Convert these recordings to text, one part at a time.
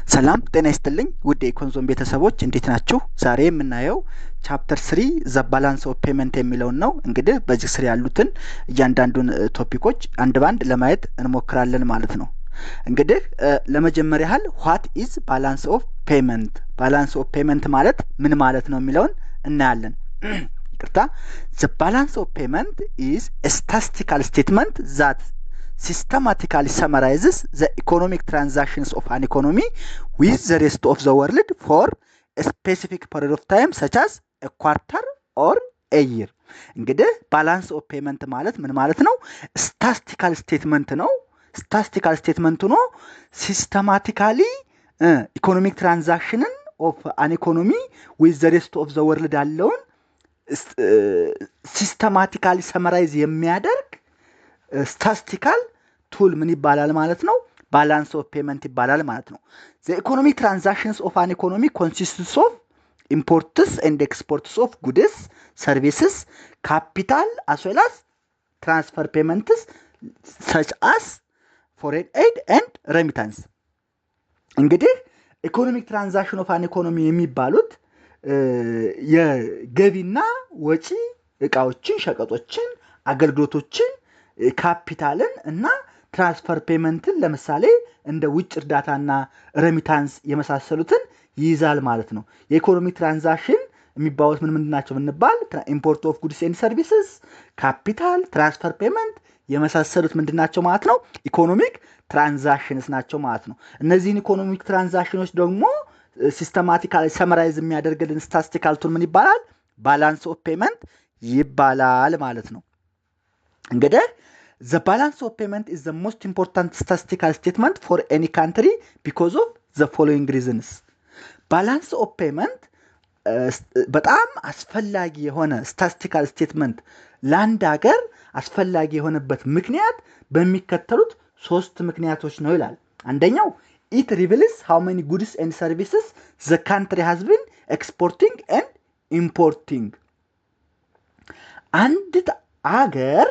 ሰላም ጤና ይስጥልኝ ውድ የኮንዞም ቤተሰቦች እንዴት ናችሁ? ዛሬ የምናየው ቻፕተር 3 ዘ ባላንስ ኦፍ ፔመንት የሚለውን ነው። እንግዲህ በዚህ ስር ያሉትን እያንዳንዱን ቶፒኮች አንድ ባንድ ለማየት እንሞክራለን ማለት ነው። እንግዲህ ለመጀመሪያ ያህል ዋት ኢዝ ባላንስ ኦፍ ፔመንት፣ ባላንስ ኦፍ ፔመንት ማለት ምን ማለት ነው የሚለውን እናያለን። ይቅርታ ዘ ባላንስ ኦፍ ፔመንት ኢዝ ኤ ስታቲስቲካል ስቴትመንት ዛት systematically summarizes the economic transactions of an economy with the rest of the world for a specific period of time such as a quarter or a year። እንግዲህ ባላንስ ኦፍ ፔመንት ማለት ምን ማለት ነው? ስታቲስቲካል ስቴትመንት ነው። ስታቲስቲካል ስቴትመንቱ ነው ሲስተማቲካሊ ኢኮኖሚክ ትራንዛክሽንን ኦፍ አን ኢኮኖሚ with the rest of the world ያለውን ሲስተማቲካሊ ሰመራይዝ የሚያደርግ ስታቲስቲካል ቱል ምን ይባላል ማለት ነው? ባላንስ ኦፍ ፔመንት ይባላል ማለት ነው። ዘ ኢኮኖሚክ ትራንዛክሽንስ ኦፍ አን ኢኮኖሚ ኮንሲስትስ ኦፍ ኢምፖርትስ ኤንድ ኤክስፖርትስ ኦፍ ጉድስ ሰርቪስስ ካፒታል አስ ዌል አስ ትራንስፈር ፔመንትስ ሰች አስ ፎሬን ኤድ ኤንድ ሬሚታንስ። እንግዲህ ኢኮኖሚክ ትራንዛክሽን ኦፍ አን ኢኮኖሚ የሚባሉት የገቢና ወጪ እቃዎችን፣ ሸቀጦችን፣ አገልግሎቶችን፣ ካፒታልን እና ትራንስፈር ፔመንትን ለምሳሌ እንደ ውጭ እርዳታና ሬሚታንስ የመሳሰሉትን ይይዛል ማለት ነው። የኢኮኖሚ ትራንዛክሽን የሚባሉት ምን ናቸው ብንባል ኢምፖርት ኦፍ ጉድስ ኤንድ ሰርቪስስ፣ ካፒታል፣ ትራንስፈር ፔመንት የመሳሰሉት ምንድን ናቸው ማለት ነው? ኢኮኖሚክ ትራንዛክሽንስ ናቸው ማለት ነው። እነዚህን ኢኮኖሚክ ትራንዛክሽኖች ደግሞ ሲስተማቲካሊ ሰመራይዝ የሚያደርግልን ስታቲስቲካል ቱል ምን ይባላል? ባላንስ ኦፍ ፔመንት ይባላል ማለት ነው። እንግዲህ the balance of payment is the most important statistical statement for any country because of the following reasons. balance of payment በጣም አስፈላጊ የሆነ ስታቲስቲካል ስቴትመንት ለአንድ ሀገር አስፈላጊ የሆነበት ምክንያት በሚከተሉት ሶስት ምክንያቶች ነው ይላል። አንደኛው it reveals how many goods and services the country has been exporting and importing. አንድ አገር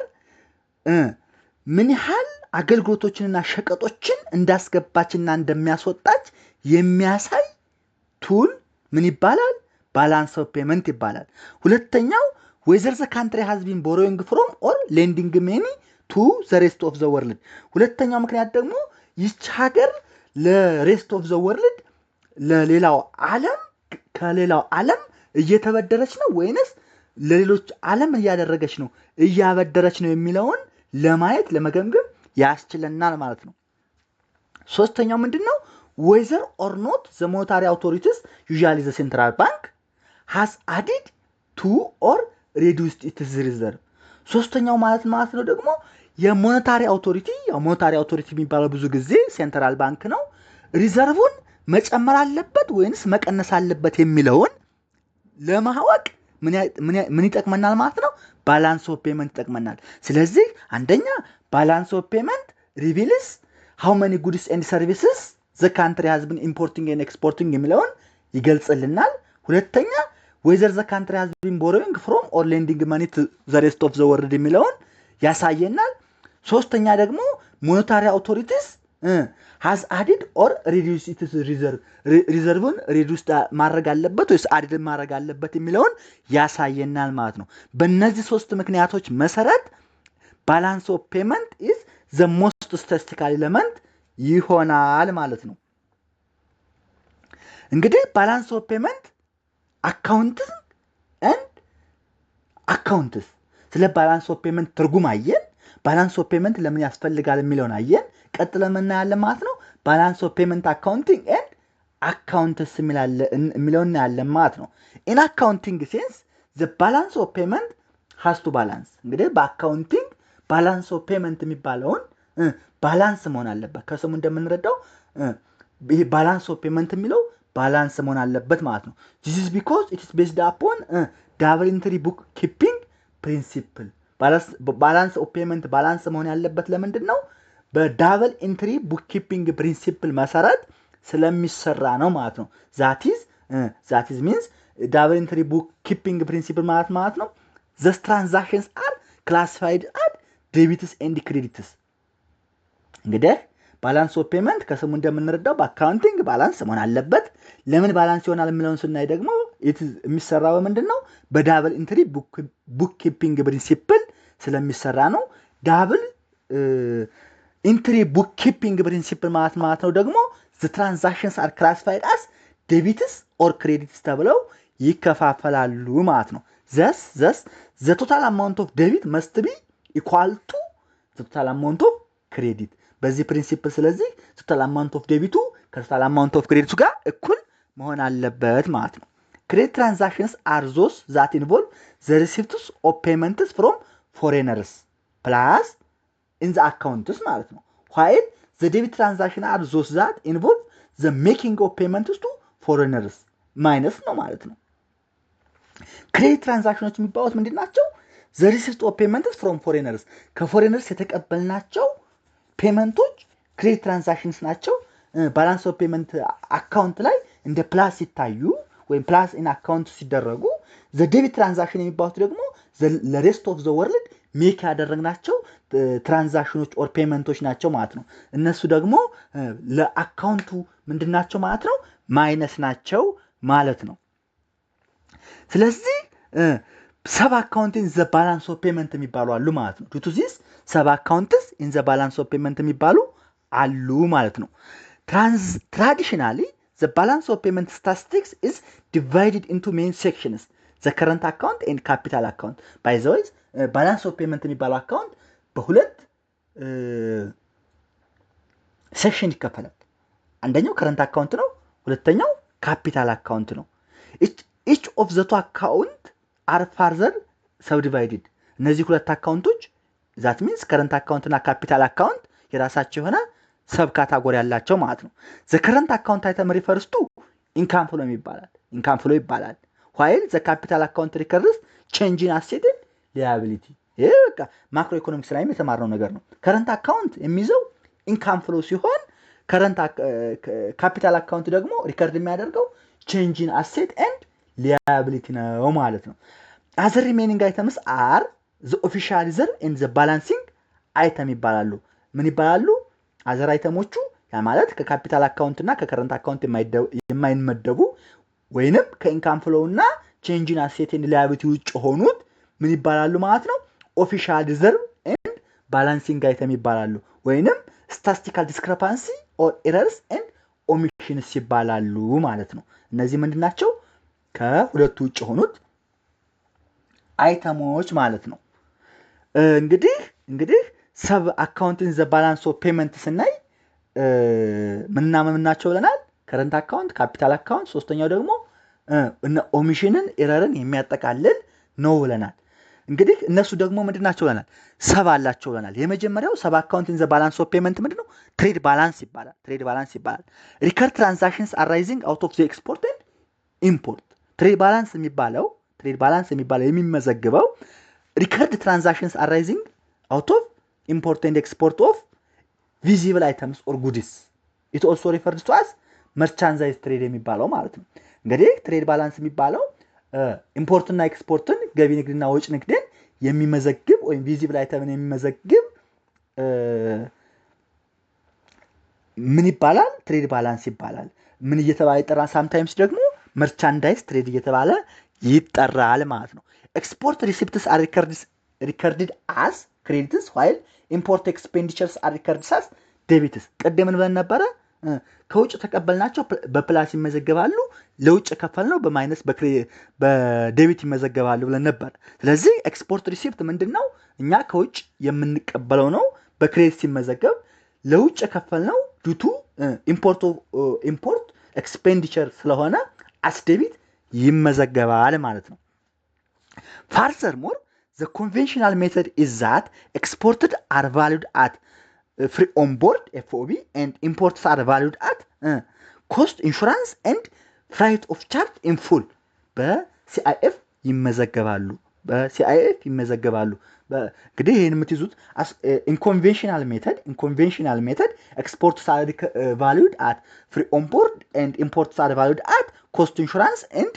ምን ያህል አገልግሎቶችንና ሸቀጦችን እንዳስገባችና እንደሚያስወጣች የሚያሳይ ቱል ምን ይባላል? ባላንስ ኦፍ ፔመንት ይባላል። ሁለተኛው whether the country has been borrowing from or lending money to the rest of the world። ሁለተኛው ምክንያት ደግሞ ይህች ሀገር ለሬስት ኦፍ ዘ ወርልድ ለሌላው ዓለም ከሌላው ዓለም እየተበደረች ነው ወይንስ ለሌሎች ዓለም እያደረገች ነው እያበደረች ነው የሚለውን ለማየት ለመገምገም ያስችለናል ማለት ነው። ሶስተኛው ምንድነው? whether or not the monetary authorities usually the central bank has added to or reduced its reserve። ሶስተኛው ማለት ነው ደግሞ የሞኔታሪ አውቶሪቲ የሚባለው ብዙ ጊዜ ሴንትራል ባንክ ነው ሪዘርቭን መጨመር አለበት ወይንስ መቀነስ አለበት የሚለውን ለማወቅ ምን ይጠቅመናል ማለት ነው? ባላንስ ኦፍ ፔመንት ይጠቅመናል። ስለዚህ አንደኛ ባላንስ ኦፍ ፔመንት ሪቪልስ ሃው መኒ ጉድስ ኤንድ ሰርቪስስ ዘ ካንትሪ ሃዝ ቢን ኢምፖርቲንግ ኤንድ ኤክስፖርቲንግ የሚለውን ይገልጽልናል። ሁለተኛ whether the country has been borrowing from or lending money to the rest of the world የሚለውን ያሳየናል። ሶስተኛ ደግሞ ሞኔታሪ አውቶሪቲስ has added or reduced its reserve ሪዘርቭን ሪዱስ ማድረግ አለበት ወይስ አድድ ማድረግ አለበት የሚለውን ያሳየናል ማለት ነው። በእነዚህ ሶስት ምክንያቶች መሰረት ባላንስ ኦፍ ፔመንት is the most statistical element ይሆናል ማለት ነው። እንግዲህ ባላንስ ኦፍ ፔመንት አካውንትስ ኤንድ አካውንትስ ስለ ባላንስ ኦፍ ፔመንት ትርጉም አየን። ባላንስ ኦፍ ፔመንት ለምን ያስፈልጋል የሚለውን አየን። ቀጥለን እናያለን ማለት ነው። ባላንስ ኦፍ ፔመንት አካውንቲንግ ኤንድ አካውንትስ የሚለውን እናያለን ማለት ነው። ኢን አካውንቲንግ ሴንስ ዘ ባላንስ ኦፍ ፔመንት ሃዝ ቱ ባላንስ። እንግዲህ በአካውንቲንግ ባላንስ ኦፍ ፔመንት የሚባለውን ባላንስ መሆን አለበት። ከስሙ እንደምንረዳው ይሄ ባላንስ ኦፍ ፔመንት የሚለው ባላንስ መሆን አለበት ማለት ነው። this is because it is based upon double entry book keeping principle። ባላንስ ኦፍ ፔመንት ባላንስ መሆን ያለበት ለምንድን ነው? በዳብል ኢንትሪ ቡክ ኪፒንግ ፕሪንሲፕል መሰረት ስለሚሰራ ነው ማለት ነው። that is means double entry book keeping principle ማለት ነው the transactions are classified as debits and credits። እንግዲህ ባላንስ ኦፍ ፔመንት ከስሙ እንደምንረዳው በአካውንቲንግ ባላንስ መሆን አለበት። ለምን ባላንስ ይሆናል የሚለውን ስናይ ደግሞ የሚሰራው ምንድነው በዳብል ኢንትሪ ቡክ ኪፒንግ ፕሪንሲፕል ስለሚሰራ ነው። ዳብል ኢንትሪ ቡክ ኪፒንግ ፕሪንሲፕል ማለት ነው ደግሞ the transactions are classified as debits or credits ተብለው ይከፋፈላሉ ማለት ነው። thus the total amount of debit must be equal to the total amount of credit በዚህ ፕሪንሲፕል ስለዚህ total amount of debit ከtotal amount of credit ጋር እኩል መሆን አለበት ማለት ነው። credit transactions are those that involve the receipts of payments from foreigners plus in the accounts ማለት ነው። while the debit transactions are those that involve the making of payments to foreigners minus ነው ማለት ነው። credit transactions የሚባሉት ምንድናቸው? the receipt of payments from foreigners ከፎሬነርስ የተቀበልናቸው ፔመንቶች ክሬዲት ትራንዛክሽንስ ናቸው። ባላንስ ኦፍ ፔመንት አካውንት ላይ እንደ ፕላስ ሲታዩ ወይም ፕላስ ኢን አካውንት ሲደረጉ the debit transaction የሚባሉት ደግሞ the rest of the world ሜክ ያደረግናቸው ትራንዛክሽኖች ኦር ፔመንቶች ናቸው ማለት ነው። እነሱ ደግሞ ለአካውንቱ ምንድናቸው ማለት ነው? ማይነስ ናቸው ማለት ነው። ስለዚህ ሰብ አካውንት ኢን ዘ ባላንስ ኦፍ ፔመንት የሚባሉ አሉ ማለት ነው። ቱ ዚስ ሰብ አካውንትስ ኢን ዘ ባላንስ ኦፍ ፔመንት የሚባሉ አሉ ማለት ነው። ትራዲሽናሊ ዘ ባላንስ ኦፍ ፔመንት ስታቲስቲክስ ኢዝ ዲቫይድድ ኢንቱ ሜን ሴክሽንስ ዘ ከረንት አካውንት ኤንድ ካፒታል አካውንት። ባይ ዘ ዌይ ባላንስ ኦፍ ፔመንት የሚባለው አካውንት በሁለት ሴክሽን ይከፈላል። አንደኛው ከረንት አካውንት ነው፣ ሁለተኛው ካፒታል አካውንት ነው። each of the two account are further subdivided። እነዚህ ሁለት አካውንቶች that means current account እና capital account የራሳቸው የሆነ ሰብ ካታጎሪ ያላቸው ማለት ነው። the current account item refers to income flow ይባላል while the capital account records change in asset and liability። ይሄ በቃ ማክሮ ኢኮኖሚክስ ላይ የተማርነው ነገር ነው። current account የሚይዘው income flow ሲሆን current capital account ደግሞ ሪከርድ የሚያደርገው change in asset and liability ነው ማለት ነው። other remaining items are the official reserve and the balancing item ይባላሉ። ምን ይባላሉ? other itemoቹ ያ ማለት ከካፒታል አካውንት እና ከከረንት አካውንት የማይመደቡ ወይንም ከኢንካም ፍሎው እና change in asset and liability ውጭ ሆኑት ምን ይባላሉ ማለት ነው? official reserve and balancing item ይባላሉ ወይንም statistical discrepancy or errors and omissions ይባላሉ ማለት ነው። እነዚህ ምንድናቸው? ከሁለቱ ውጭ ሆኑት አይተሞች ማለት ነው። እንግዲህ ሰብ አካውንቲንግ ዘ ባላንስ ኦፍ ፔመንት ስናይ ምንና ናቸው ብለናል? ከረንት አካውንት፣ ካፒታል አካውንት፣ ሶስተኛው ደግሞ ኦሚሽንን ኤረርን የሚያጠቃልል ነው ብለናል። እንግዲህ እነሱ ደግሞ ምንድናቸው ብለናል? ሰብ አላቸው ብለናል። የመጀመሪያው ሰብ አካውንቲንግ ዘ ባላንስ ኦፍ ፔመንት ምንድነው? ትሬድ ባላንስ ይባላል። ሪከርድ ትራንዛክሽንስ አራይዚንግ አውት ኦፍ ዘ ኤክስፖርት ኤንድ ኢምፖርት። ትሬድ ባላንስ የሚባለው የሚመዘግበው ሪከርድ ትራንዛክሽንስ አራይዚንግ አውት ኦፍ ኢምፖርት ኤንድ ኤክስፖርት ኦፍ ቪዚብል አይተምስ ኦር ጉድስ ኢት ኦልሶ ሪፈርድ ቱ አስ መርቻንዳይዝ ትሬድ የሚባለው ማለት ነው። እንግዲህ ትሬድ ባላንስ የሚባለው ኢምፖርትና ኤክስፖርትን ገቢ ንግድና ወጭ ንግድን የሚመዘግብ ወይም ቪዚብል አይተምን የሚመዘግብ ምን ይባላል? ትሬድ ባላንስ ይባላል። ምን እየተባለ ይጠራል? ሳምታይምስ ደግሞ መርቻንዳይዝ ትሬድ እየተባለ ይጠራል ማለት ነው። ኤክስፖርት ሪሲፕትስ አር ሪከርድድ አስ ክሬዲትስ while ኢምፖርት ኤክስፔንዲቸርስ አር ሪከርድድ አስ ዴቢትስ። ቀደምን ብለን ነበረ ከውጭ ተቀበልናቸው በፕላስ ይመዘገባሉ፣ ለውጭ ከፈልነው በማይነስ በዴቢት ይመዘገባሉ ብለን ነበር። ስለዚህ ኤክስፖርት ሪሲፕት ምንድነው? እኛ ከውጭ የምንቀበለው ነው በክሬዲት ሲመዘገብ፣ ለውጭ ከፈልነው ዱቱ ኢምፖርት ኤክስፔንዲቸር ስለሆነ አስ ዴቢት ይመዘገባል ማለት ነው። Furthermore, the conventional method is that exported are valued at free on board FOB and imports are valued at cost insurance and freight of charge in full በሲአይኤፍ ይመዘገባሉ። እንግዲህ ይሄን የምትይዙት ኢንኮንቬንሽናል ሜተድ exports are valued at free on board and imports are valued at cost insurance and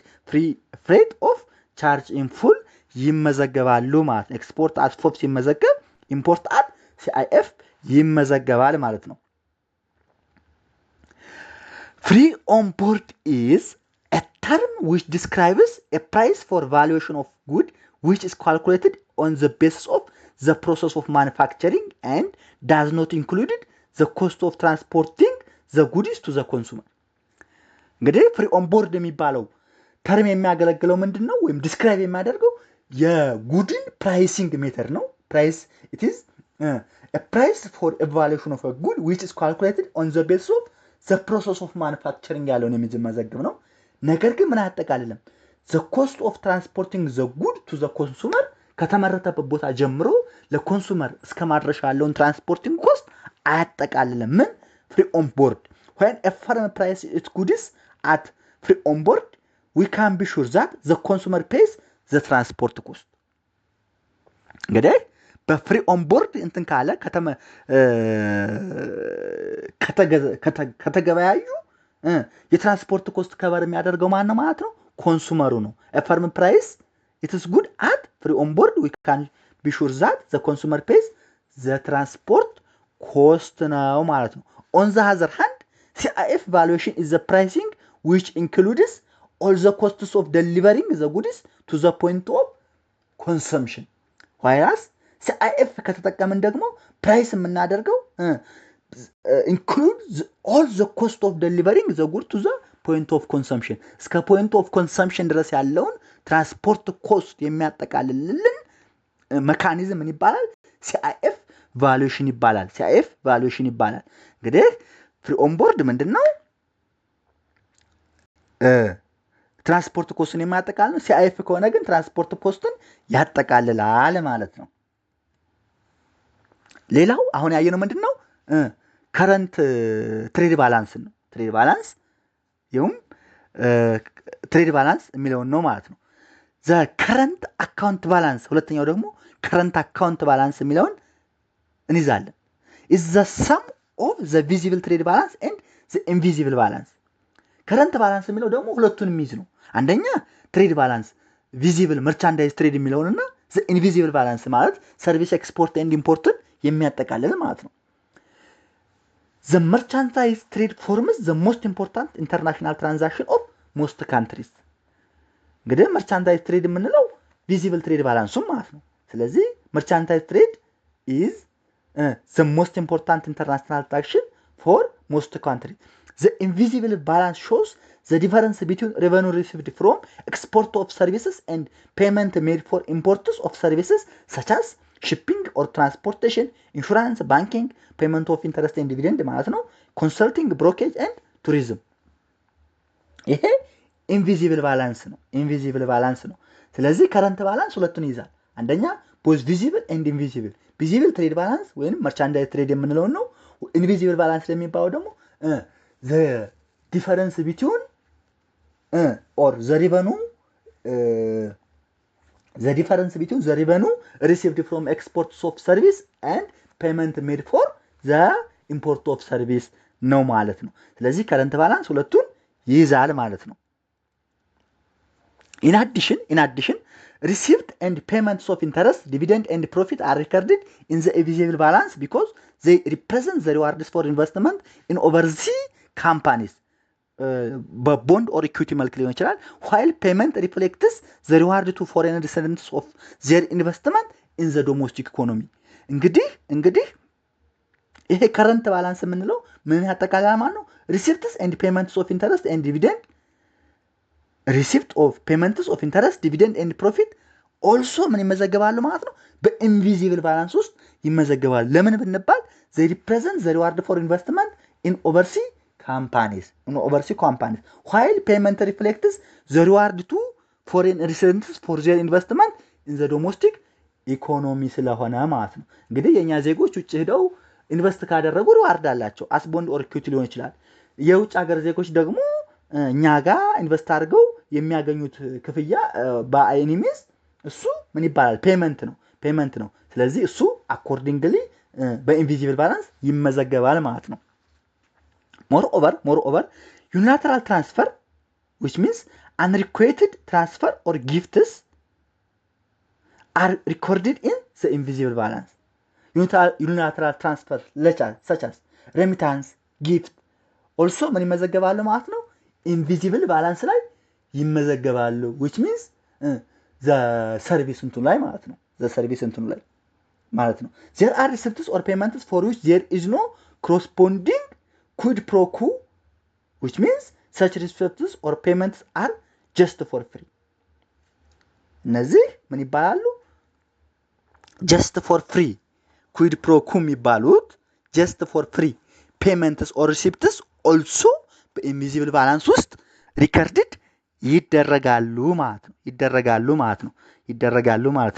freight of charge in full ይመዘገባሉ ማለት ነው። ኤክስፖርት አት ፎብ ሲመዘገብ ኢምፖርት አት ሲአይኤፍ ይመዘገባል ማለት ነው። Free on board is a term which describes a price for valuation of good which is calculated on the basis of the process of manufacturing and does not include the cost of transporting the goods to the consumer. እንግዲህ ፍሪ ኦን ቦርድ የሚባለው ተርም የሚያገለግለው ምንድነው ወይም ዲስክራይብ የሚያደርገው የጉድን ፕራይሲንግ ሜተድ ነው። ፕራይስ it is a price for evaluation of a good which is calculated on the basis of the process of manufacturing ያለውን የሚመዘግብ ነው። ነገር ግን ምን አያጠቃልልም? the cost of transporting the good to the consumer ከተመረተበት ቦታ ጀምሮ ለኮንሱመር እስከ ማድረሻ ያለውን ትራንስፖርቲንግ ኮስት አያጠቃልልም። ምን free on board when a firm price its goods at free on board we can be sure that the consumer pays the transport cost. እንግዲህ በፍሪ ኦን ቦርድ እንትን ካለ ከተገበያዩ የትራንስፖርት ኮስት ከበር የሚያደርገው ማን ነው ማለት ነው? ኮንሱመሩ ነው። a firm price it is good at free on board we can be sure that the consumer pays the transport cost ነው ማለት ነው። on the other hand CIF valuation is the pricing which includes all the costs of delivering the goods to the point of consumption. whereas CIF ከተጠቀምን ደግሞ ፕራይስ የምናደርገው include all the cost of delivering the good to the point of consumption እስከ point of consumption ድረስ ያለውን ትራንስፖርት ኮስት የሚያጠቃልልልን ሜካኒዝም ምን ይባላል? CIF valuation ይባላል። CIF valuation ይባላል። እንግዲህ ፍሪ ኦን ቦርድ ምንድነው? ትራንስፖርት ኮስትን የሚያጠቃልል ነው። CIF ከሆነ ግን ትራንስፖርት ኮስትን ያጠቃልላል ማለት ነው። ሌላው አሁን ያየነው ምንድነው? ከረንት ትሬድ ባላንስ ነው። ትሬድ ባላንስ ይሁን ትሬድ ባላንስ የሚለውን ነው ማለት ነው። ዘ ከረንት አካውንት ባላንስ ሁለተኛው ደግሞ ከረንት አካውንት ባላንስ የሚለውን እንይዛለን። is the sum of the visible trade balance and the invisible balance. ከረንት ባላንስ የሚለው ደግሞ ሁለቱን የሚይዝ ነው። አንደኛ ትሬድ ባላንስ ቪዚብል መርቻንዳይዝ ትሬድ የሚለውንና the invisible balance ማለት ሰርቪስ ኤክስፖርት ኤንድ ኢምፖርትን የሚያጠቃልል ማለት ነው። the merchandise trade forms the most important international transaction of most countries. እንግዲህ merchandise trade የምንለው visible trade balance ማለት ነው። ስለዚህ merchandise trade is the most important international transaction for most countries. The invisible balance shows the difference between revenue received from export of services and payment made for imports of services such as shipping or transportation, insurance, banking, payment of interest and dividend ማለት ነው, consulting, brokerage and tourism. ይሄ ኢንቪዚብል ባላንስ ነው። ኢንቪዚብል ባላንስ ነው። ስለዚህ ከረንት ባላንስ ሁለቱን ይዛል። አንደኛ ቦዝ ቪዚብል ኤንድ ኢንቪዚብል። ቪዚብል ትሬድ ባላንስ ወይም መርቻንዳይዝ ትሬድ የምንለው ነው። ኢንቪዚብል ባላንስ ለሚባለው ደግሞ the difference between or the revenue received from exports of service and payment made for the import of service ነው ማለት ነው። ስለዚህ ከረንት ባላንስ ሁለቱን ይይዛል ማለት ነው። in addition received and payments of interest, dividend and profit are recorded in the invisible balance because they represent the rewards for investment in overseas companies. በቦንድ ኦር ኢኩዊቲ መልክ ሊሆን ይችላል። while payment reflects the reward to foreign residents of their investment in the domestic economy. እንግዲህ ይሄ ከረንት ባላንስ የምንለው ምን ያጠቃልላል ማለት ነው? receipts and payments of interest and dividend, receipt of payments of interest, dividend and profit also ምን ይመዘገባሉ ማለት ነው? በኢንቪዚብል ባላንስ ውስጥ ይመዘገባሉ። ለምን ብንባል they represent the reward for investment in overseas companies, while payment reflects the reward to foreign residents for their investment in the domestic economy ስለሆነ ማለት ነው። እንግዲህ የኛ ዜጎች ውጭ ሄደው ኢንቨስት ካደረጉ ሪዋርድ አላቸው። አስ ቦንድ ኦር ኢኩዊቲ ሊሆን ይችላል። የውጭ ሀገር ዜጎች ደግሞ እኛ ጋር ኢንቨስት አድርገው የሚያገኙት ክፍያ በአይኒሚስ እሱ ምን ይባላል? ፔመንት ነው። ስለዚህ እሱ አኮርዲንግሊ በኢንቪዚብል ባላንስ ይመዘገባል ማለት ነው። moreover unilateral transfer, which means unrequited transfer or gifts, are recorded in the invisible balance. Unilateral transfer such as remittance, gift ኦልሶ ምን ይመዘገባሉ ማለት ነው? ኢንቪዚብል ባላንስ ላይ ይመዘገባሉ which means the service እንትኑ ላይ ማለት ነው። the service እንትኑ ላይ ማለት ነው። there are receipts or payments for which there is no corresponding quid pro quo which means such receipts or payments are just for free እነዚህ ምን ይባላሉ? just for free quid pro quo የሚባሉት just for free payments or receipts also በኢንቪዚብል ባላንስ ውስጥ ሪከርድድ ይደረጋሉ ማለት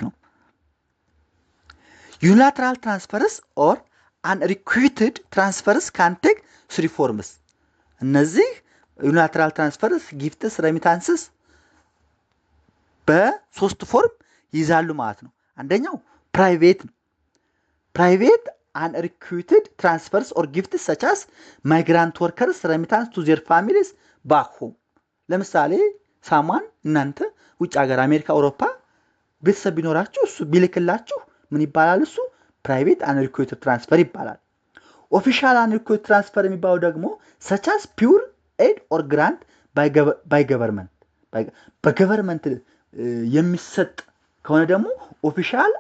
ነው። ዩኒላተራል ትራንስፈርስ ኦር አንሪኩዊትድ ትራንስፈርስ ካን ቴክ 3 ፎርምስ እነዚህ ዩኒላተራል ትራንስፈርስ ጊፍትስ ሬሚታንስስ በሶስት ፎርም ይዛሉ ማለት ነው። አንደኛው ፕራይቬት unrequited transfers or gifts such as migrant workers remittance to their families back home ለምሳሌ ሳማን እናንተ ውጭ ሀገር አሜሪካ አውሮፓ ቤተሰብ ቢኖራችሁ እሱ ቢልክላችሁ ምን ይባላል? እሱ ፕራይቬት unrequited transfer ይባላል። ኦፊሻል unrequited transfer የሚባለው ደግሞ such as pure aid or grant by government በገቨርመንት የሚሰጥ ከሆነ ደግሞ ኦፊሻል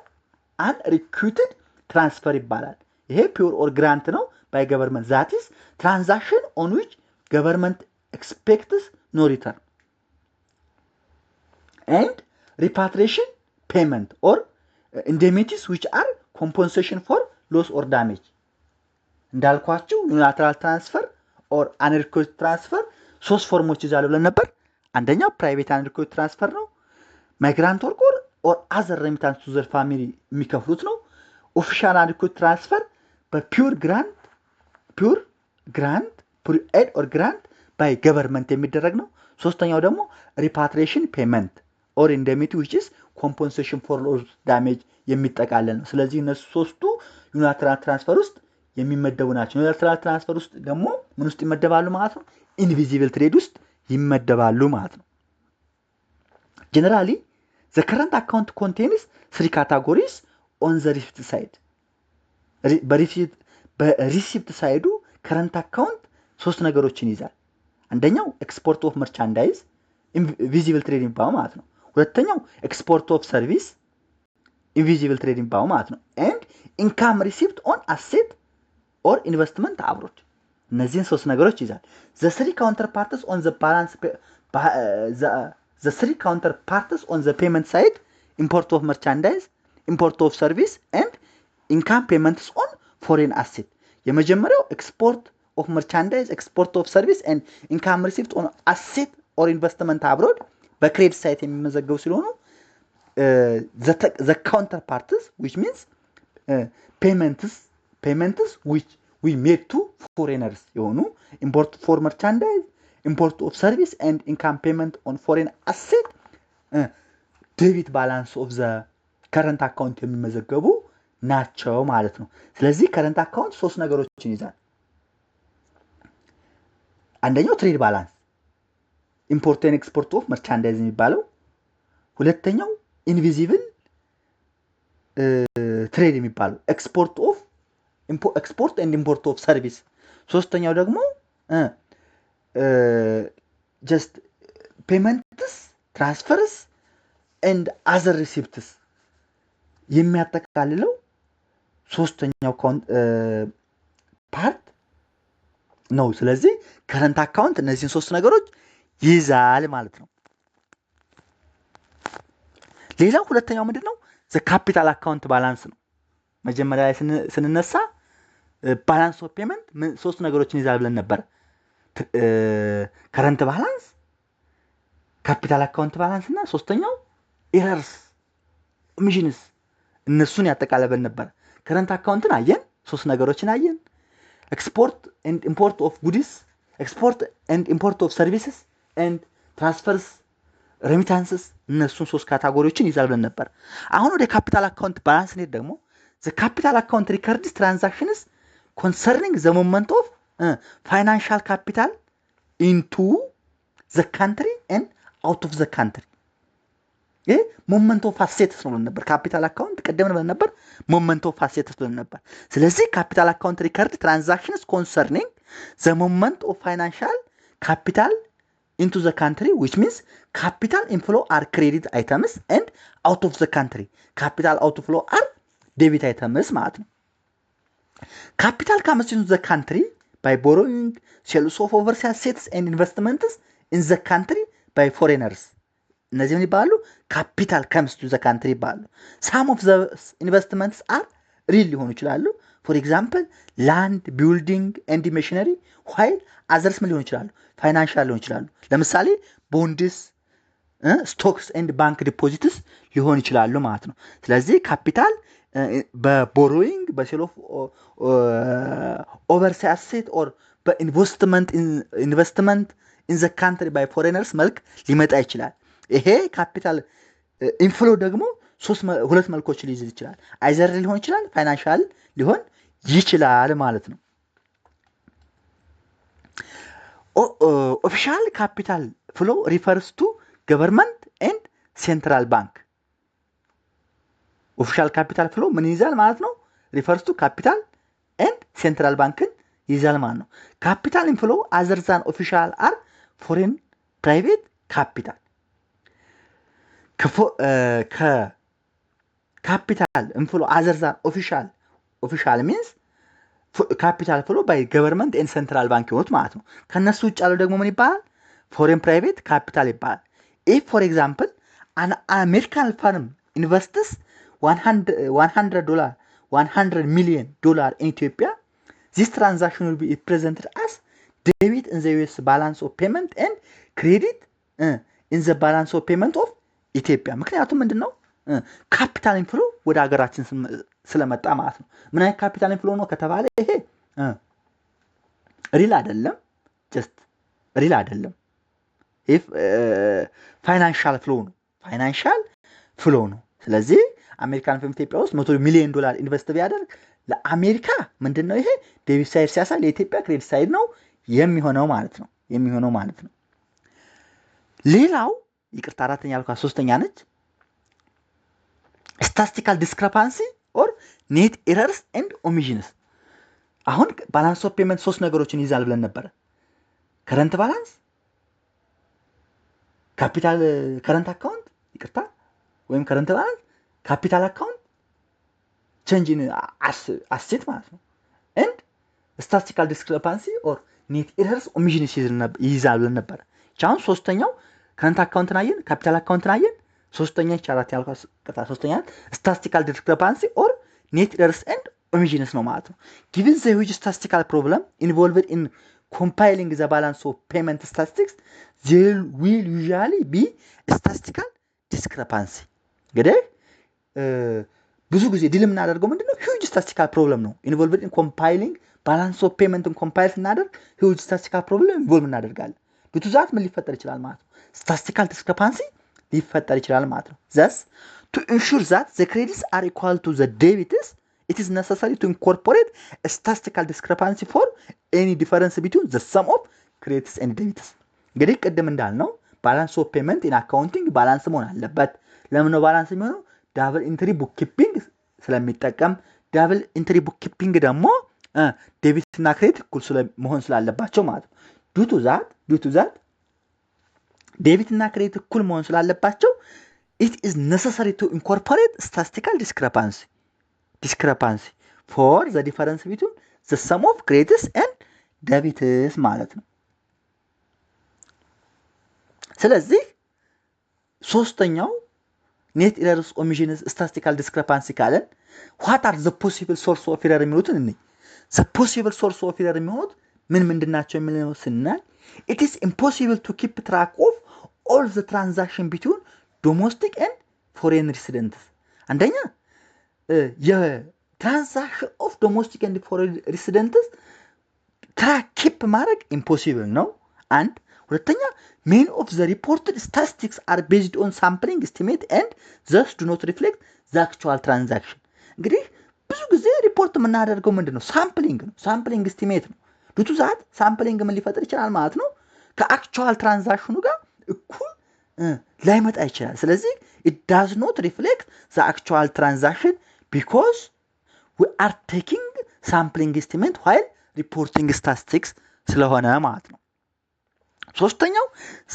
unrequited transfer ይባላል። ይሄ pure or grant ነው by government that is transaction on which government expects no return and repatriation payment or indemnities which are compensation for loss or damage እንዳልኳችሁ ዩኒላተራል ትራንስፈር or unrequited transfer ሶስት ፎርሞች ይዛሉ ብለን ነበር። አንደኛው ፕራይቬት unrequited transfer ነው። ማይግራንት ወርከር or other remittance to their family የሚከፍሉት ነው። ኦፊሻል unrequited transfer በፒውር ግራንት pure aid or grant by government የሚደረግ ነው። ሶስተኛው ደግሞ repatriation payment or indemnity which is compensation for loss damage የሚጠቃለል ነው። ስለዚህ እነሱ ሶስቱ ዩኒላተራል ትራንስፈር ውስጥ የሚመደቡ ናቸው። ዩኒላተራል ትራንስፈር ውስጥ ደግሞ ምን ውስጥ ይመደባሉ ማለት ነው? ኢንቪዚብል ትሬድ ውስጥ ይመደባሉ ማለት ነው። ጀነራሊ the current account contains 3 categories on the receipt side በሪሲፕት ሳይዱ current account ሶስት ነገሮችን ይዛል። አንደኛው export of merchandise invisible trade የሚባለው ማለት ነው። ሁለተኛው export of service invisible trade የሚባለው ማለት ነው። and income received on asset or investment abroad እነዚህን ሶስት ነገሮች ይዛል። the three counterparts on the balance the three counterparts on the payment side import of merchandise import of service and income payments on foreign asset የመጀመሪያው export of merchandise export of service and income received on asset or investment abroad በክሬዲት ሳይት የሚመዘገቡ ሲሆኑ the counterparts which means payments which we made to foreigners የሆኑ import for merchandise import of service and income payment on foreign asset debit balance of the current account የሚመዘገቡ ናቸው ማለት ነው። ስለዚህ current account ሶስት ነገሮችን ይዛል። አንደኛው ትሬድ ባላንስ ኢምፖርት ኤንድ ኤክስፖርት ኦፍ መርቻንዳይዝ የሚባለው፣ ሁለተኛው ኢንቪዚብል ትሬድ የሚባለው ኤክስፖርት ኤንድ ኢምፖርት ኦፍ ሰርቪስ፣ ሶስተኛው ደግሞ ጀስት ፔመንትስ ትራንስፈርስ ኤንድ አዘር ሪሲፕትስ የሚያጠቃልለው ሶስተኛው ፓርት ነው። ስለዚህ ከረንት አካውንት እነዚህን ሶስት ነገሮች ይዛል ማለት ነው። ሌላው ሁለተኛው ምንድነው? ዘ ካፒታል አካውንት ባላንስ ነው። መጀመሪያ ላይ ስንነሳ ባላንስ ኦፍ ፔመንት ሶስት ነገሮችን ይዛል ብለን ነበር። ከረንት ባላንስ፣ ካፒታል አካውንት ባላንስ እና ሶስተኛው ኤረርስ ኦሚሽንስ እነሱን ያጠቃልላል ነበር። ከረንት አካውንትን አየን፣ ሶስት ነገሮችን አየን። ኤክስፖርት ኤንድ ኢምፖርት ኦፍ ጉድስ፣ ኤክስፖርት ኤንድ ኢምፖርት ኦፍ ሰርቪስስ ኤንድ ትራንስፈርስ ሬሚታንስስ፣ እነሱን ሶስት ካታጎሪዎችን ይዛል ብለን ነበር። አሁን ወደ ካፒታል አካውንት ባላንስ ኔት ደግሞ ዘ ካፒታል አካውንት ሪከርድስ ትራንዛክሽንስ ኮንሰርኒንግ ዘ ሞመንት ኦፍ ፋይናንሻል ካፒታል ኢንቱ ዘ ካንትሪ ኤንድ አውት ኦፍ ዘ ካንትሪ። ይሄ ሞመንት ኦፍ አሴትስ ነው ብለን ነበር። ካፒታል አካውንት ቀደም ብለን ነበር፣ ሞመንት ኦፍ አሴትስ ብለን ነበር። ስለዚህ ካፒታል አካውንት ሪከርድ ትራንዛክሽንስ ኮንሰርኒንግ ዘ ሞመንት ኦፍ ፋይናንሻል ካፒታል into the country, which means capital inflow are credit items and out of the country capital outflow are debit items ማለት ነው። capital comes into the country by borrowing, sales of overseas assets and investments in the country by foreigners. እነዚህ ምን ይባላሉ? capital comes to the country ይባላሉ። some of the investments are real ሊሆኑ ይችላሉ። for example land, building and machinery, while others ምን ሊሆኑ ይችላሉ? ፋይናንሻል ሊሆኑ ይችላሉ። ለምሳሌ ቦንድስ፣ ስቶክስ ኤንድ ባንክ ዲፖዚትስ ሊሆኑ ይችላሉ ማለት ነው። ስለዚህ ካፒታል በቦሮዊንግ፣ በሴል ኦፍ ኦቨርሲዝ አሴት ኦር በኢንቨስትመንት ኢን ዘ ካንትሪ ባይ ፎሬነርስ መልክ ሊመጣ ይችላል። ይሄ ካፒታል ኢንፍሎ ደግሞ ሁለት መልኮች ሊይዝ ይችላል። አይዘር ሊሆን ይችላል፣ ፋይናንሻል ሊሆን ይችላል ማለት ነው። ኦፊሻል ካፒታል ፍሎ ሪፈርስ ቱ ገቨርንመንት ኤንድ ሴንትራል ባንክ። ኦፊሻል ካፒታል ፍሎ ምን ይይዛል ማለት ነው? ሪፈርስ ቱ ካፒታል ኤንድ ሴንትራል ባንክን ይይዛል ማለት ነው። ካፒታል ኢንፍሎ አዘር ዛን ኦፊሻል አር ፎሬን ፕራይቬት ካፒታል። ከካፒታል ኢንፍሎ አዘር ዛን ኦፊሻል ሚንስ ካፒታል ፍሎ ባይ ገቨርንመንት ኤንድ ሴንትራል ባንክ የሆኑት ማለት ነው። ከነሱ ውጭ ያለው ደግሞ ምን ይባላል? ፎሬን ፕራይቬት ካፒታል ይባላል። ኢፍ ፎር ኤግዛምፕል አን አሜሪካን ፈርም ኢንቨስትስ $100 million in Ethiopia, this transaction will be presented as debit in the US balance of payment and credit in the balance of payment of Ethiopia። ምክንያቱም ምንድነው? ካፒታል ኢንፍሎ ወደ ሀገራችን ስለመጣ ማለት ነው። ምን አይነት ካፒታል ኢንፍሎ ነው ከተባለ ይሄ ሪል አይደለም፣ ጀስት ሪል አይደለም። ኢፍ ፋይናንሻል ፍሎ ነው። ስለዚህ አሜሪካን ፈርም ኢትዮጵያ ውስጥ $100 ሚሊዮን ኢንቨስት ቢያደርግ ለአሜሪካ ምንድነው ይሄ ዴቢት ሳይድ ሲያሳይ ለኢትዮጵያ ክሬዲት ሳይድ ነው የሚሆነው ማለት ነው። ሌላው ይቅርታ አራተኛ ያልኳት ሶስተኛ ነች። ስታቲስቲካል ዲስክሪፓንሲ ኦር ኔት ኤረርስ ኤንድ ኦሚሽንስ። አሁን ባላንስ ኦፍ ፔመንት ሶስት ነገሮችን ይዛል ብለን ነበር። ከረንት ባላንስ፣ ካፒታል ከረንት አካውንት ይቅርታ ወይም ከረንት ባላንስ፣ ካፒታል አካውንት፣ ቼንጅ ኢን አሴት ማለት ነው። ኤንድ ስታቲስቲካል ዲስክሪፓንሲ ኦር ኔት ኤረርስ ኦሚሽንስ ይዛል ብለን ነበር። አሁን ሶስተኛው ከረንት አካውንትን አየን፣ ካፒታል አካውንትን አየን። ሶስተኛ ይቻላት ያልኳት ቅጣ ሶስተኛ ስታቲስቲካል ዲስክሪፓንሲ ኦር ኔት ኤረርስ ኤንድ ኦሚሽንስ ነው ማለት ነው። given the huge statistical problem involved in compiling the balance of payment statistics, there will usually be statistical discrepancy። እንግዲህ ብዙ ጊዜ ዲል የምናደርገው ምንድነው? huge statistical problem ነው involved in compiling balance of payment compile ስናደርግ huge statistical problem involve እናደርጋለን። ዱቱ ዛት ምን ሊፈጠር ይችላል ማለት ነው? statistical discrepancy ሊፈጠር ይችላል ማለት ነው። thus to ensure that the credits are equal to the debits, it is necessary to incorporate a statistical discrepancy for any difference between the sum of credits and debits። እንግዲህ ቅድም እንዳልነው ባላንስ ኦፍ ፔመንት ኢን አካውንቲንግ ባላንስ መሆን አለበት። ለምን ነው ባላንስ የሚሆነው? ዳብል ኢንትሪ ቡክ ኪፒንግ ስለሚጠቀም፣ ዳብል ኢንትሪ ቡክ ኪፒንግ ደግሞ ዴቢት እና ክሬዲት እኩል መሆን ስላለባቸው ማለት ነው። ዱቱ ዛት ዴቢት እና ክሬዲት እኩል መሆን ስላለባቸው it is necessary to incorporate statistical discrepancy for the difference between the sum of credits and debits ማለት ነው። ስለዚህ ሶስተኛው ኔት ኤረርስ ኦሚሽንስ ስታቲስቲካል ዲስክሪፓንሲ ካለን what are the possible source of error የሚሉትን እንይ። the possible source of error የሚሆኑት ምንድናቸው የሚለው ስናይ it is impossible to keep track of all the transaction between domestic and foreign residents። አንደኛ የትራንዛክሽን ኦፍ ዶሜስቲክ ኤንድ ፎሬን ሬሲደንትስ ትራክ ኪፕ ማድረግ ኢምፖሲብል ነው። አንድ ሁለተኛ many of the reported statistics are based on sampling estimate and thus do not reflect the actual transaction። እንግዲህ ብዙ ጊዜ ሪፖርት የምናደርገው ምንድነው? ሳምፕሊንግ ኤስቲሜት ነው። ዱቱ ዛት ሳምፕሊንግ ምን ሊፈጥር ይችላል ማለት ነው? ከአክቹዋል ትራንዛክሽኑ ጋር እኩል ላይመጣ ይችላል። ስለዚህ it does not reflect the actual transaction because we are taking sampling estimate while reporting statistics ስለሆነ ማለት ነው። ሶስተኛው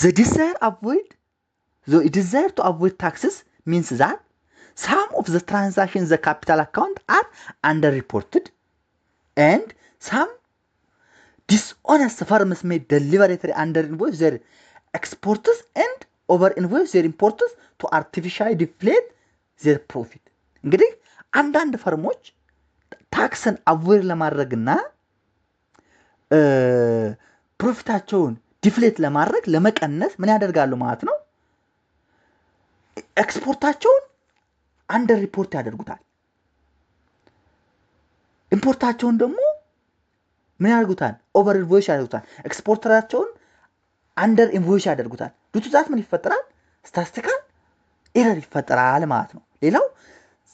the desire to avoid taxes means that some of the transactions in the capital account are underreported and some dishonest firms may deliberately under-invoice their exporters and over-invoice their importers to artificially deflate their profit. እንግዲህ አንዳንድ ፈርሞች ታክስን አቮይድ ለማድረግና ፕሮፊታቸውን ዲፍሌት ለማድረግ ለመቀነስ ምን ያደርጋሉ ማለት ነው? ኤክስፖርታቸውን አንደር ሪፖርት ያደርጉታል። ኢምፖርታቸውን ደግሞ ምን ያደርጉታል? ኦቨር ኢንቮይስ ያደርጉታል። ኤክስፖርተራቸውን አንደር ኢንቮይስ ያደርጉታል። ዱቱ ዛት ምን ይፈጠራል? ስታቲስቲካል ኤረር ይፈጠራል ማለት ነው። ሌላው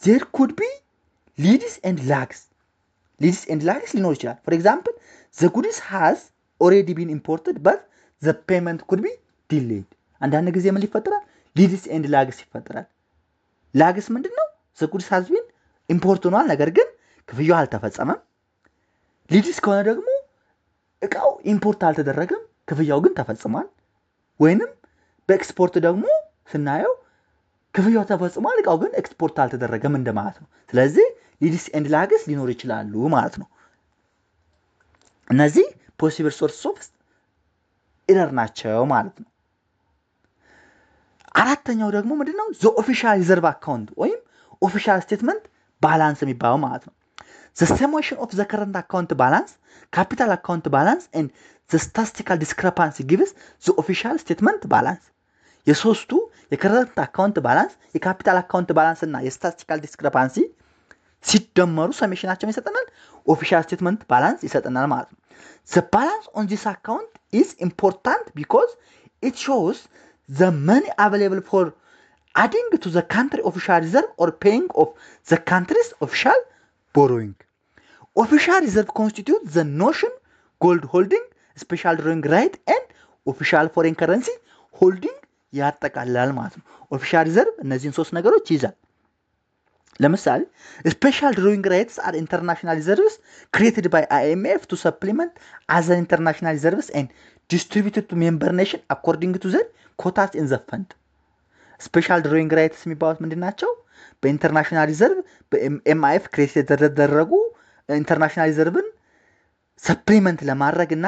there could be leads and lags ሊኖር ይችላል። for example the goods has already been imported but the payment could be delayed። አንዳንድ ጊዜ ምን ይፈጠራል? leads and lags ይፈጠራል። lags ምንድነው? the goods has been import ሆኗል ነገር ግን ክፍያው አልተፈጸመም። leads ከሆነ ደግሞ እቃው ኢምፖርት አልተደረገም ክፍያው ግን ተፈጽሟል። ወይንም በኤክስፖርት ደግሞ ስናየው ክፍያው ተፈጽሟል እቃው ግን ኤክስፖርት አልተደረገም እንደማለት ነው። ስለዚህ leads and lags ሊኖር ይችላሉ ማለት ነው። እነዚህ possible sources of error ናቸው ማለት ነው። አራተኛው ደግሞ ምንድነው? the official reserve account ወይም official statement balance የሚባለው ማለት ነው። the summation of the current account balance, capital account balance and the statistical discrepancy gives the official statement balance። የሶስቱ የከረንት አካውንት ባላንስ የካፒታል አካውንት ባላንስ እና የስታቲስቲካል ዲስክሪፓንሲ ሲደመሩ ሰሜሽናቸውን ይሰጠናል ኦፊሻል ስቴትመንት ባላንስ ይሰጠናል ማለት ነው። the balance on this account is important because it shows the money available for adding to the country official reserve or paying of the country's official borrowing. official reserve constitutes the notion, gold holding, special drawing right and official foreign currency holding ያጠቃልላል ማለት ነው። ኦፊሻል ሪዘርቭ እነዚህን ሶስት ነገሮች ይይዛል። ለምሳሌ ስፔሻል ድሮዊንግ ራይትስ አር ኢንተርናሽናል ሪዘርቭስ ክሬትድ ባይ IMF to supplement other international reserves and distributed to member nation according to their quotas in the fund። ስፔሻል ድሮዊንግ ራይትስ የሚባሉት ምንድናቸው? በኢንተርናሽናል ሪዘርቭ በMIF ክሬት የተደረጉ ኢንተርናሽናል ሪዘርቭን ሰፕሊመንት ለማድረግና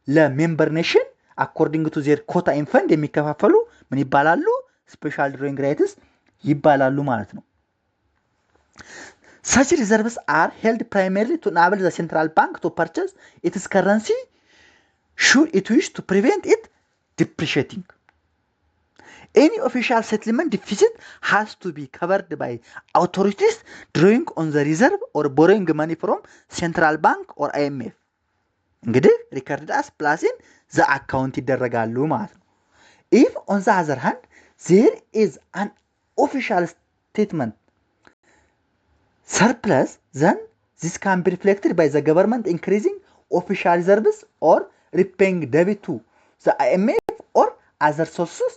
ለሜምበር ኔሽን according to their quota in fund የሚከፋፈሉ ምን ይባላሉ? ስፔሻል ድሮዊንግ ራይትስ ይባላሉ ማለት ነው። such reserves are held primarily to enable the central bank to purchase its currency should it wish to prevent it depreciating. Any official settlement deficit has to be covered by authorities drawing on the reserve or borrowing money from central bank or IMF. እንግዲህ recorded as plus in the account ይደረጋሉ ማለት ነው። if on the other hand there is an official statement surplus then this can be reflected by the government increasing official reserves or repaying debt to the IMF or other sources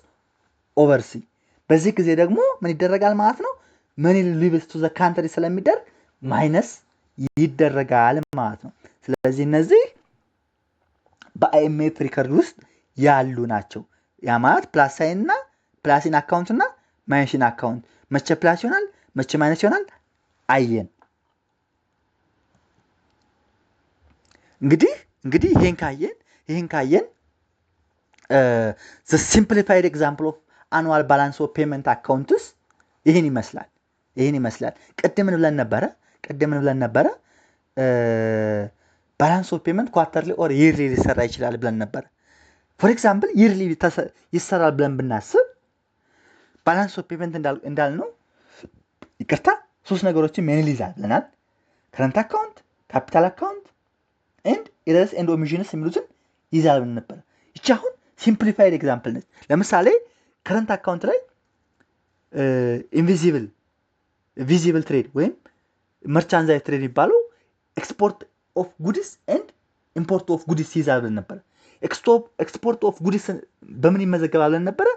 overseas። በዚህ ጊዜ ደግሞ ምን ይደረጋል ማለት ነው? money leaves to the country ስለሚደር ማይነስ ይደረጋል ማለት ነው። ስለዚህ እነዚህ በአይኤምኤፍ ሪከርድ ውስጥ ያሉ ናቸው። ያ ማለት ፕላስ ሳይን እና ፕላሲን አካውንት እና ማይነስን አካውንት መቼ ፕላስ ይሆናል መቼ ማይነስ ይሆናል አየን። እንግዲህ ይሄን ካየን the simplified example of annual balance of payment accounts ይሄን ይመስላል። ቅድም ብለን ነበረ balance of payment quarterly or yearly ሊሰራ ይችላል ብለን ነበር። for example yearly ይሰራል ብለን ብናስብ balance of payment እንዳልነው ይቅርታ ሶስት ነገሮችን ሜንሊ ይዛል ብለናል። current account, capital account and errors and omissions የሚሉትን ይዛል ብለን ነበር። እቺ አሁን simplified example ነች። ለምሳሌ current account ላይ visible trade ወይም merchandise trade የሚባለው export of goods and import of goods ይዛል ብለን ነበር። export of goods በምን ይመዘገባል ብለን ነበር?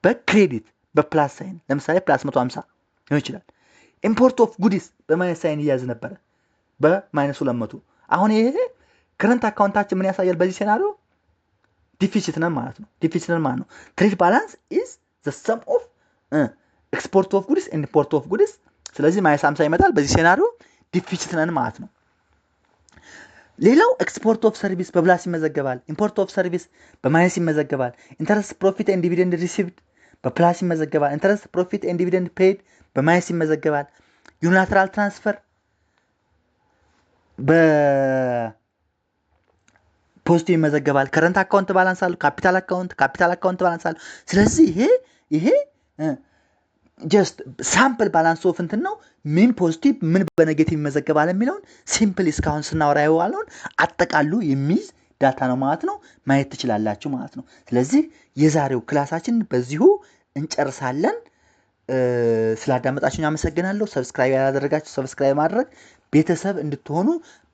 በክሬዲት በፕላስ ሳይን ለምሳሌ ፕላስ 150 ሊሆን ይችላል። ኢምፖርት ኦፍ ጉዲስ በማይነስ ሳይን እያዝ ነበረ በማይነስ 200። አሁን ይሄ ከረንት አካውንታችን ምን ያሳያል? በዚህ ሴናሪዮ ዲፊሲት ነን ማለት ነው። ዲፊሲት ነን ማለት ነው። ትሬድ ባላንስ ኢዝ ዘ ሰም ኦፍ ኤክስፖርት ኦፍ ጉዲስ ኤንድ ኢምፖርት ኦፍ ጉዲስ። ስለዚህ ማይነስ 50 ይመጣል። በዚህ ሴናሪዮ ዲፊሲት ነን ማለት ነው። ሌላው ኤክስፖርት ኦፍ ሰርቪስ በፕላስ ይመዘገባል። ኢምፖርት ኦፍ ሰርቪስ በማይነስ ይመዘገባል። ኢንተረስት ፕሮፊት ኤንድ ዲቪደንድ ሪሲቭድ በፕላስ ይመዘገባል። ኢንተረስት ፕሮፊት ኤንድ ዲቪደንድ ፔድ በማይነስ ይመዘገባል። ዩኒላተራል ትራንስፈር በፖዚቲቭ ይመዘገባል። ከረንት አካውንት ባላንስ አሉ፣ ካፒታል አካውንት ባላንስ አሉ። ስለዚህ ይሄ ጀስት ሳምፕል ባላንስ ኦፍ እንትን ነው። ምን ፖዚቲቭ ምን በኔጌቲቭ ይመዘገባል የሚለውን ሲምፕል እስካሁን ስናወራ የዋለውን አጠቃሉ የሚይዝ ዳታ ነው ማለት ነው። ማየት ትችላላችሁ ማለት ነው። ስለዚህ የዛሬው ክላሳችን በዚሁ እንጨርሳለን። ስላዳመጣችሁኝ አመሰግናለሁ። ሰብስክራይብ ያላደረጋችሁ ሰብስክራይብ ማድረግ ቤተሰብ እንድትሆኑ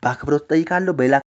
በአክብሮት ጠይቃለሁ። በሌላ